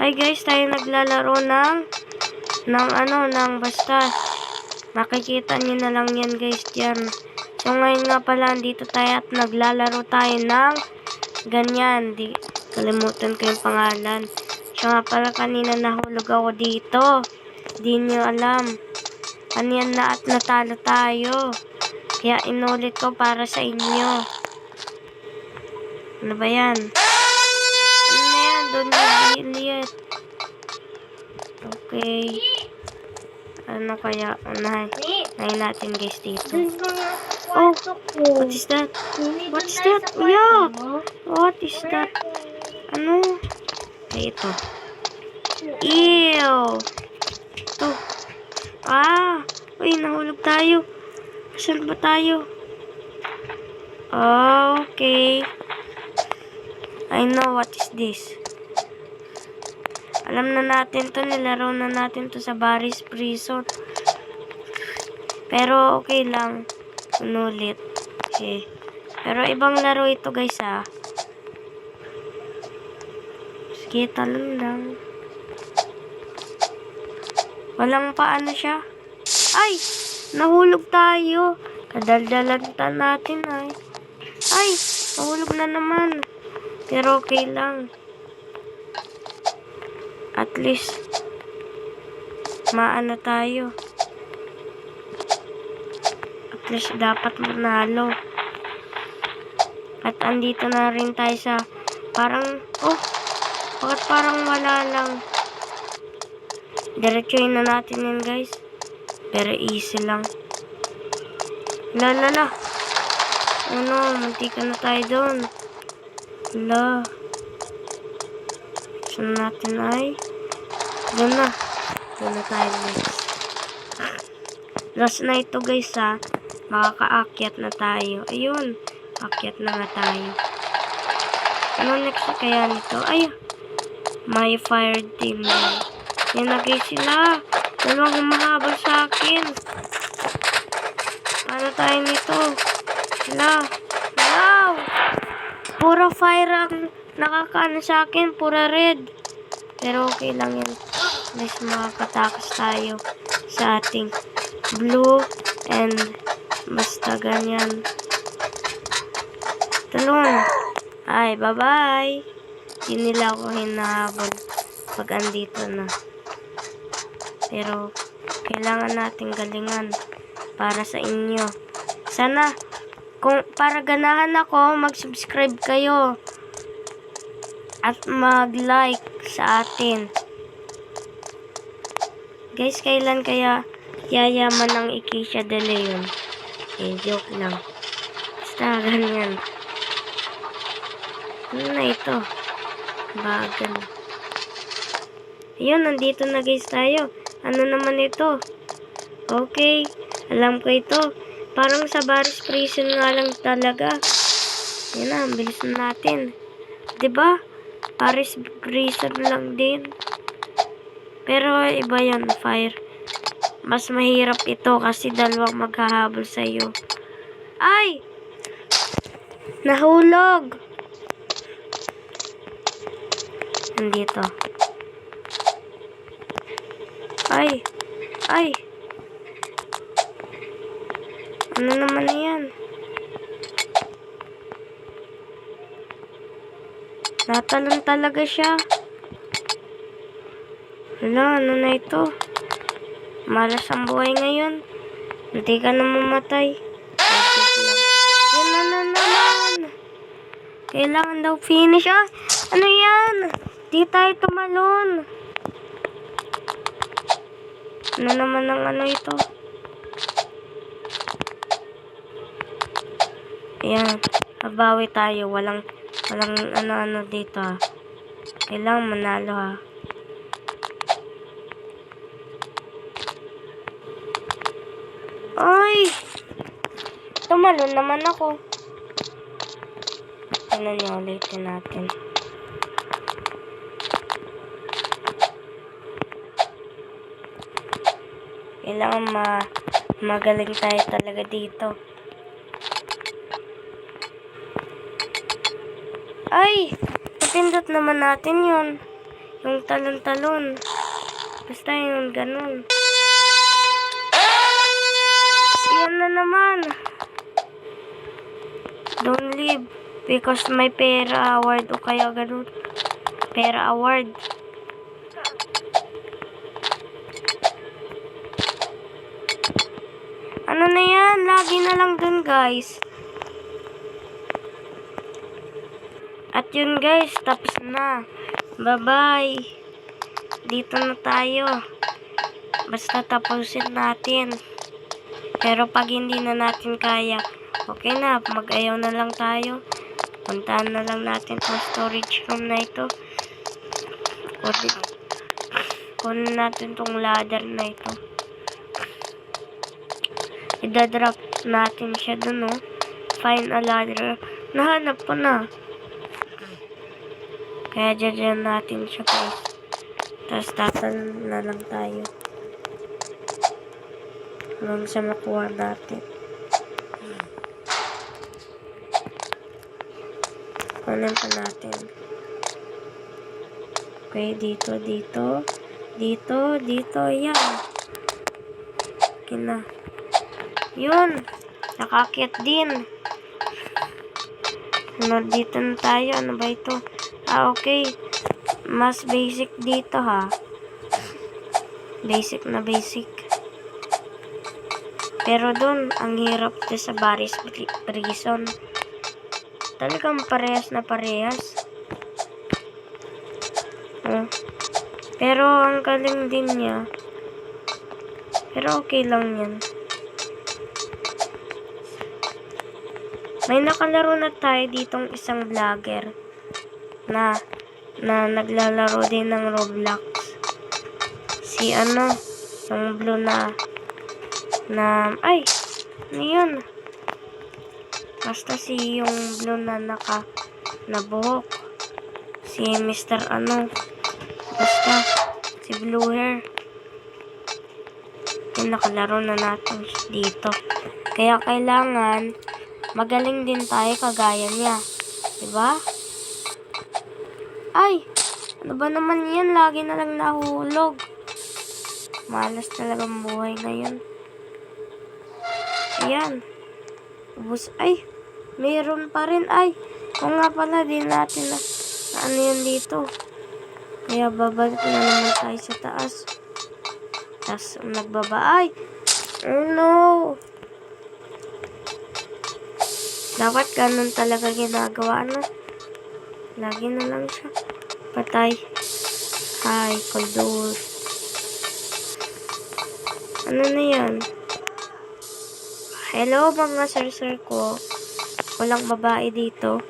Hi guys, tayo naglalaro ng basta. Makikita niyo na lang yan guys dyan. So ngayon nga pala, dito tayo at naglalaro tayo ng ganyan. Kalimutan ko yung pangalan. So nga pala, kanina nahulog ako dito. Di nyo alam. Kanyan na at natalo tayo. Kaya inulit ko para sa inyo. Ano ba yan? Ano na yan? Doon yung liit. Okay. Ano kaya? Unahin natin guys dito. Oh! What is that? What is that? Yeah! What is that? Ano? Ay, ito. Ew! Ito. Ah! Uy, nahulog tayo. Saan ba tayo? Okay. I know what is this. Alam na natin to, nilaro na natin to sa Baris Resort. Pero okay lang. Unulit. Okay. Pero ibang laro ito guys ha. Sige, talon lang. Walang paano siya. Ay! Nahulog tayo. Kadaldalan natin ay. Ay! Nahulog na naman. Pero okay lang. At least, maano tayo. At least, dapat manalo. At andito na rin tayo sa, parang, oh, bakit parang wala lang. Diretsuhin na natin yan, guys. Pero easy lang. Lala. Ano, muntika na tayo doon. La. Saan natin ay? Doon na tayo next. Last na ito guys ha. Makakaakyat na tayo. Ayun. Akyat na nga tayo. Ano next kaya nito? Ay! My fire team. Yan na guys sila. Dalawang humahabol sa akin. Paano tayo nito? Sila. Wow! Pura fire ang nakakaano sa akin. Pura red. Pero okay lang yan. At least makakatakas tayo sa ating blue and basta ganyan. Talon. Ay, bye-bye. Hindi nila ako hinahabol pag andito na. Pero kailangan nating galingan para sa inyo. Sana kung para ganahan ako, mag-subscribe kayo at mag-like sa atin. Guys, kailan kaya yayaman ng Ikisha de Leon? Joke lang. Basta ganyan. Ano na ito? Bagal. Ayun, nandito na guys tayo. Ano naman ito? Okay, alam ko ito. Parang sa Baris Prison nga lang talaga. Yan na, bilis na natin. Diba? Baris Prison lang din. Pero iba yan, fire. Mas mahirap ito kasi dalawang maghahabol sa iyo. Ay! Nahulog! Nandito. Ay! Ay! Ano naman na yan? Natalon talaga siya. Hala, ano na ito? Malas ang buhay ngayon. Hindi ka na mamatay. Yan na naman. Kailangan daw finish. Ah, ano yan? Di tayo tumalon. Ano naman ang ano ito? Ayan. Mabawi tayo. Walang ano-ano dito ha. Kailangan manalo ha. Ay! Tumalon naman ako. Ano niya ulitin natin. Kailangan magaling tayo talaga dito. Ay! Napindot naman natin yun. Yung talon-talon. Basta yun, ganun. Yan na naman. Don't leave. Because may pera award o kaya ganun. Pera award. Ano na yan? Lagi na lang dun, guys. At yun, guys. Tapos na. Bye-bye. Dito na tayo. Basta tapusin natin. Pero pag hindi na natin kaya, okay na. Mag-ayaw na lang tayo. Puntahan na lang natin itong storage room na ito. Kunin natin itong ladder na ito. Idadrop natin siya dun, oh. Find a ladder. Nahanap ko na. Kaya dyan natin siya, guys. Tapos tatalon na lang tayo. Hanggang sa makuha natin. Kunin pa natin. Okay, dito. Dito, yan. Okay na. Yun. Nakakit din. Dito na tayo. Ano ba ito? Okay. Mas basic dito, ha. Basic na basic. Pero dun, ang hirap dito sa Baris Prison. Talagang parehas na parehas. Pero ang galing din niya. Pero okay lang yan. May nakalaro na tayo ditong isang vlogger na naglalaro din ng Roblox. Si yung blue na ay, ano yun? Basta si yung blue na nabuhok. Si Mr. Basta si blue hair. Yung nakalaro na natin dito. Kaya kailangan magaling din tayo kagaya niya. Diba? Ay! Ano ba naman yan? Lagi na lang nahulog. Malas talagang buhay ngayon. Ayan. Ubus. Ay! Mayroon pa rin. Ay! Kung nga pala, din natin na ano yun dito. Kaya babalik na naman tayo sa taas. Tapos nagbaba. Ay! Oh no! Dapat ganun talaga ginagawa na. Lagi na lang siya. Patay. Hi, cold. Ano na yan? Hello mga sir ko. Walang babae dito.